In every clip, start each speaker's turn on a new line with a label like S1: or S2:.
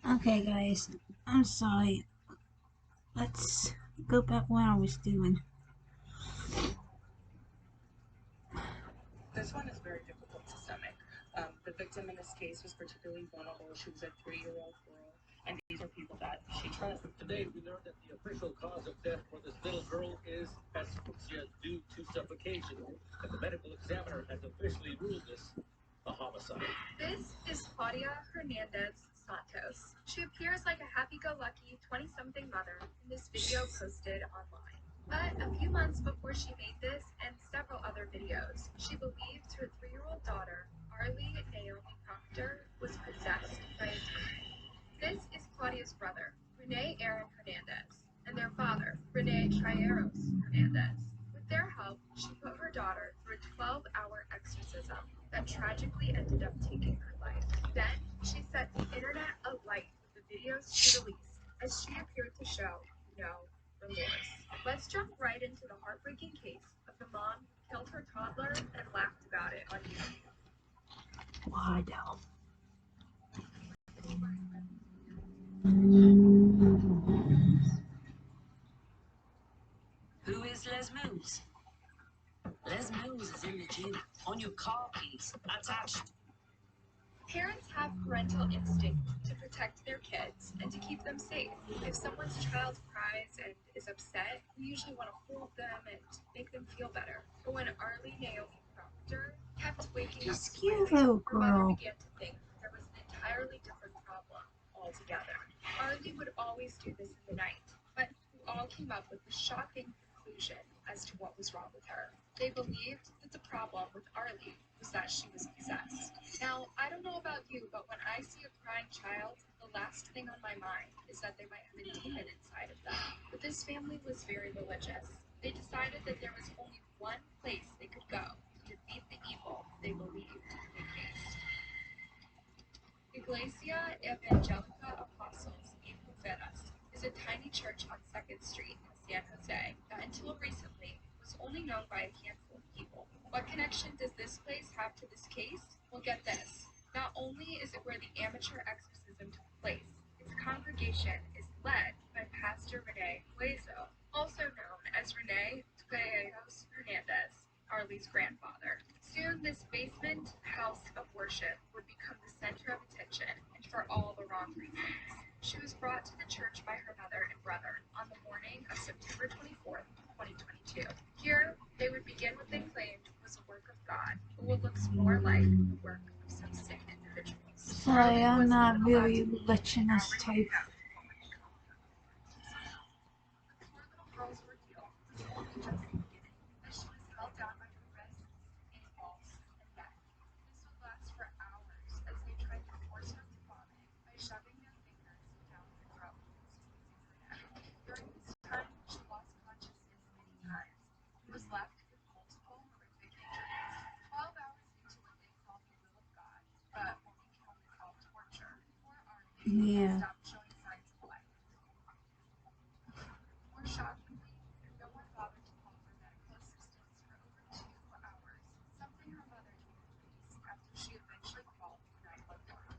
S1: Okay, guys, I'm sorry. Let's go back what I was doing.
S2: This one is very difficult to stomach. The victim in this case was particularly vulnerable. She was a 3-year-old girl, and these are people that she trusts.
S3: Today, we learned that the official cause of death for this little girl is asphyxia due to suffocation, and the medical examiner has officially ruled this a homicide.
S4: This is Claudia Hernandez Santos. She appears like a happy-go-lucky 20-something mother in this video posted online. But a few months before she made this and several other videos, she believed her 3-year-old daughter, Arlie Naomi Proctor, was possessed by a demon. This is Claudia's brother, Rene Aaron Hernandez, and their father, Rene Trieros Hernandez. With their help, she put her daughter through a 12-hour exorcism that tragically ended up taking her life. Then, she set the internet alight with the videos she released, as she appeared to show no remorse. Let's jump right into the heartbreaking case of the mom who killed her toddler and laughed about it on YouTube.
S1: Why though?
S5: Who is Les Mills? Les Mills is in the gym, on your car keys, attached.
S4: Parents have parental instinct to protect their kids and to keep them safe. If someone's child cries and is upset, we usually want to hold them and make them feel better. But when Arlie Naomi Proctor kept waking up
S1: This cute little
S4: her mother
S1: girl.
S4: began to think there was an entirely different problem altogether. Arlie would always do this in the night, but we all came up with the shocking conclusion as to what was wrong with her. They believed that the problem with Arlie was that she was possessed. Now, I don't know about you, but when I see a crying child, the last thing on my mind is that they might have a demon inside of them. But this family was very religious. They decided that there was only one place they could go to defeat the evil they believed they faced. Iglesia Evangelica Apostles y Profetas is a tiny church on 2nd Street in San Jose that until recently was only known by a handful of people. What connection does this place have to this case? Well, get this. Not only is it where the amateur exorcism took place, its congregation is led by Pastor Rene Hueso, also known as Rene Trieros Hernandez, Arlie's grandfather. Soon, this basement house of worship would become the center of attention, and for all the wrong reasons. She was brought to the church by her mother and brother on the morning of September 24th, 2022. Here, they would begin what they claimed was a work of God, but what looks more like the work of some sick individuals.
S1: Sorry, I'm not really religious type.
S4: The poor little girl's ordeal was only just beginning, as she was held down by her wrists, ankles, and neck. This would last for hours as they tried to force her to vomit by shoving their fingers down her throat and squeezing her neck. During this time, she lost consciousness many times and was left with multiple horrific injuries. 12 hours into what they called the will of God, but what we can only call torture, poor Arnie
S1: Yeah.
S4: stopped showing signs of life. More shockingly, no one bothered to call for medical assistance for over 2 hours, something her mother told police after she eventually called 911.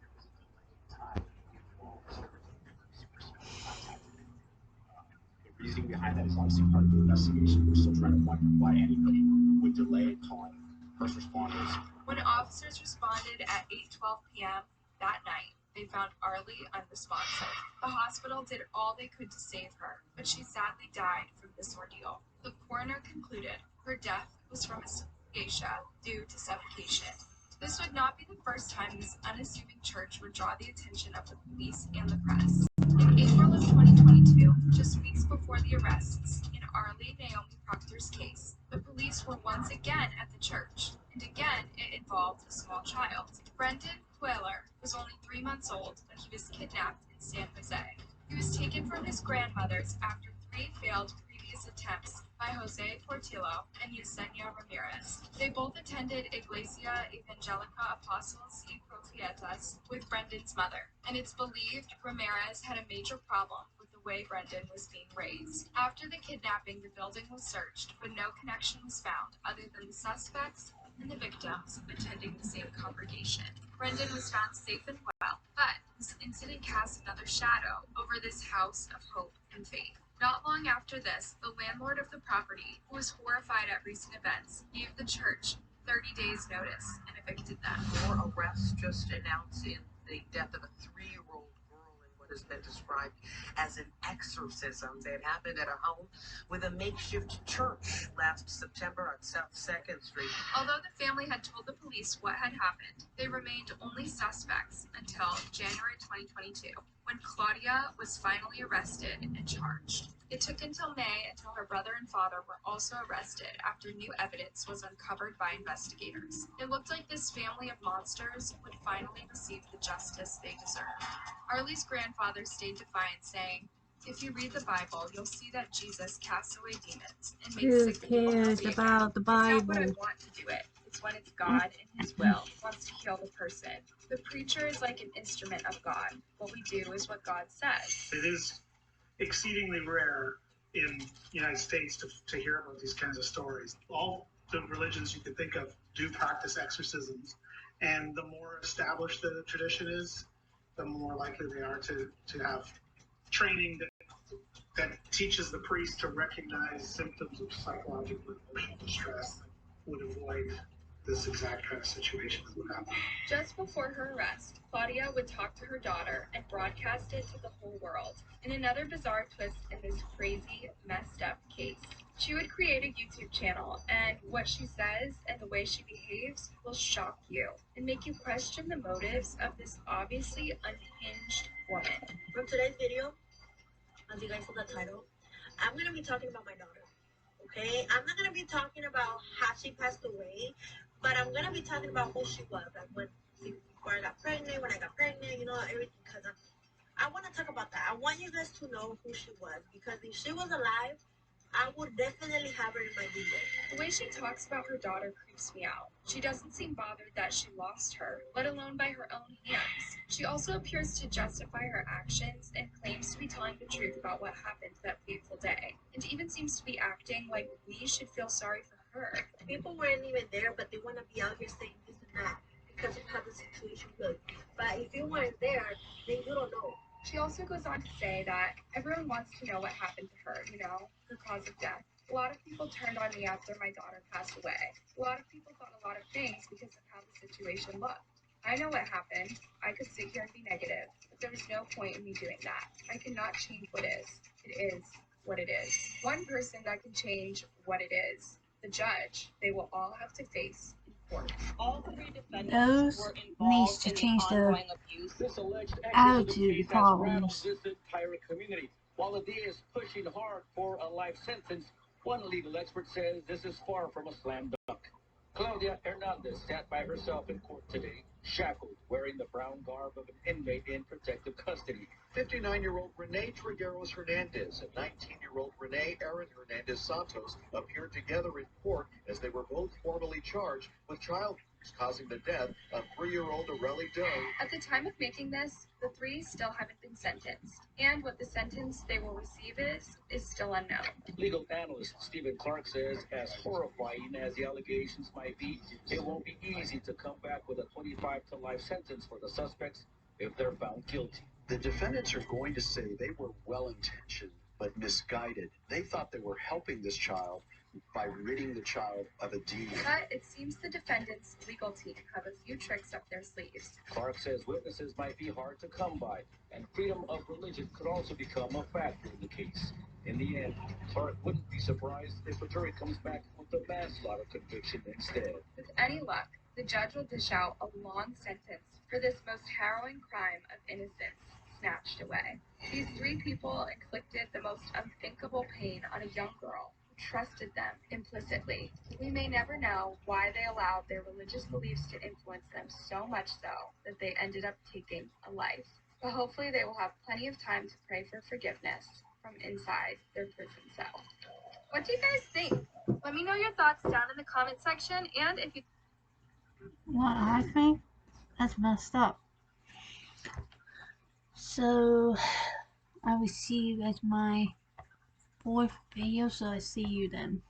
S3: The reasoning behind that is obviously part of the investigation. We're still trying to wonder why anybody would delay calling first responders.
S4: When officers responded at 8:12 p.m. that night, they found Arlie unresponsive. The hospital did all they could to save her, but she sadly died from this ordeal. The coroner concluded her death was from asphyxia due to suffocation. This would not be the first time this unassuming church would draw the attention of the police and the press. In April of 2022, just weeks before the arrests in Arlie Naomi Proctor's case, the police were once again at the church, and again it involved a small child. Brendan Dweller was only 3 months old when he was kidnapped in San Jose. He was taken from his grandmother's after 3 failed previous attempts by Jose Portillo and Yesenia Ramirez. They both attended Iglesia Evangelica Apostles y Profetas with Brendan's mother, and it's believed Ramirez had a major problem with the way Brendan was being raised. After the kidnapping, the building was searched, but no connection was found other than the suspects and the victims attending the same congregation. Brendan was found safe and well, but his incident cast another shadow over this house of hope and faith. Not long after this, the landlord of the property, who was horrified at recent events, gave the church 30 days notice and evicted them.
S6: More arrests just announcing the death of a 3-year-old girl in what has been described as an exorcism that happened at a home with a makeshift church last September on South 2nd Street.
S4: Although the family had told the police what had happened, they remained only suspects until January 2022, when Claudia was finally arrested and charged. It took until May until her brother and father were also arrested after new evidence was uncovered by investigators. It looked like this family of monsters would finally receive the justice they deserved. Arlie's grandfather stayed defiant, saying, "If you read the Bible, you'll see that Jesus casts away demons and makes
S1: Who
S4: sick people
S1: cares
S4: healthy again.
S1: about the
S4: It's not what I
S1: Bible?
S4: want to do it. It's when it's God and His will wants to heal the person. The preacher is like an instrument of God. What we do is what God says."
S7: It is exceedingly rare in the United States to hear about these kinds of stories. All the religions you can think of do practice exorcisms, and the more established the tradition is, the more likely they are to have training that teaches the priest to recognize symptoms of psychological and emotional distress that would avoid this exact kind of situation that would happen.
S4: Just before her arrest, Claudia would talk to her daughter and broadcast it to the whole world. In another bizarre twist in this crazy, messed up case, she would create a YouTube channel, and what she says and the way she behaves will shock you and make you question the motives of this obviously unhinged woman.
S8: From today's video, as you guys saw the title, I'm going to be talking about my daughter, okay? I'm not going to be talking about how she passed away, but I'm going to be talking about who she was, like before I got pregnant, when I got pregnant, you know, everything, because I want to talk about that. I want you guys to know who she was, because if she was alive, I would definitely have her in my video.
S4: The way she talks about her daughter creeps me out. She doesn't seem bothered that she lost her, let alone by her own hands. She also appears to justify her actions and claims to be telling the truth about what happened that fateful day, and even seems to be acting like we should feel sorry for her.
S8: People weren't even there, but they want to be out here saying this and that because of how the situation goes. But if you weren't there, then you don't know.
S4: She also goes on to say that everyone wants to know what happened to her, you know, her cause of death. A lot of people turned on me after my daughter passed away. A lot of people thought a lot of things because of how the situation looked. I know what happened. I could sit here and be negative, but there was no point in me doing that. I cannot change what is. It is what it is. One person that can change what it is, the judge. They will all have to face in court.
S2: All 3 defendants
S1: Those
S2: were
S1: needs
S2: involved
S1: to
S2: in the
S1: change the
S2: ongoing abuse.
S3: This alleged
S1: attitude
S3: exorcism case has
S1: problems.
S3: rattled this entire community. While the DA is pushing hard for a life sentence, one legal expert says this is far from a slam dunk. Claudia Hernandez sat by herself in court today, shackled, wearing the brown garb of an inmate in protective custody. 59-year-old Renee Trigueros Hernandez and 19-year-old Renee Erin Hernandez Santos appeared together in court as they were both formally charged with child abuse causing the death of 3-year-old Aurelie Doe.
S4: At the time of making this, the 3 still haven't been sentenced, and what the sentence they will receive is still unknown.
S3: Legal analyst Stephen Clark says, as horrifying as the allegations might be, it won't be easy to come back with a 25 to life sentence for the suspects if they're found guilty.
S9: The defendants are going to say they were well-intentioned but misguided. They thought they were helping this child by ridding the child of a demon.
S4: But it seems the defendant's legal team have a few tricks up their sleeves.
S3: Clark says witnesses might be hard to come by, and freedom of religion could also become a factor in the case. In the end, Clark wouldn't be surprised if a jury comes back with a manslaughter conviction instead.
S4: With any luck, the judge will dish out a long sentence for this most harrowing crime of innocence snatched away. These 3 people inflicted the most unthinkable pain on a young girl who trusted them implicitly. We may never know why they allowed their religious beliefs to influence them so much so that they ended up taking a life. But hopefully they will have plenty of time to pray for forgiveness from inside their prison cell. What do you guys think? Let me know your thoughts down in the comment section, and if you
S1: What I think? That's messed up. So, I will see you at my 4th video, so I see you then.